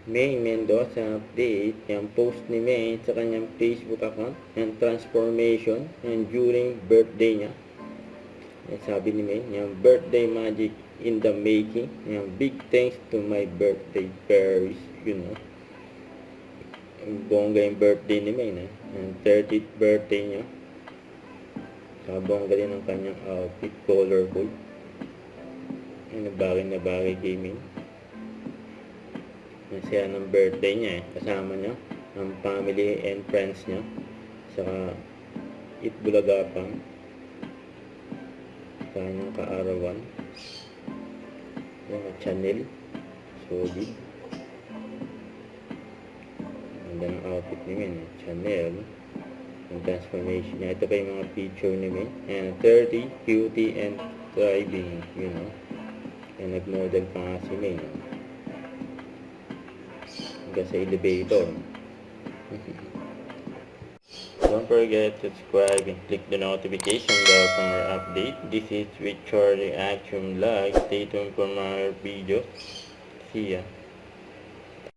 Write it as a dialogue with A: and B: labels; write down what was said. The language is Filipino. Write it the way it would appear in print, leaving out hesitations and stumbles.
A: May Mendoza update, yung post ni May sa kanyang Facebook account, yung transformation, yung during birthday niya. Yan sabi ni May, yung birthday magic in the making, yung big thanks to my birthday Paris, bongga yung birthday ni May, yung 30th birthday niya. Saka bongga din ang kanyang outfit, colorful. Yung na bagay kay May. Masaya ng birthday niya kasama niya ang family and friends niya, saka Itbulagapang sa kanyang kaarawan, yung Chanel, solid. Ganda ng outfit ni Min, Chanel, yung transformation niya. Ito pa yung mga picture ni Min, and 30, cutie and thriving, and nag-model pa nga si Min sa elevator. Don't forget to subscribe and click the notification bell for more update. This is Richard Reaction Vlog. Stay tuned for more videos. See ya.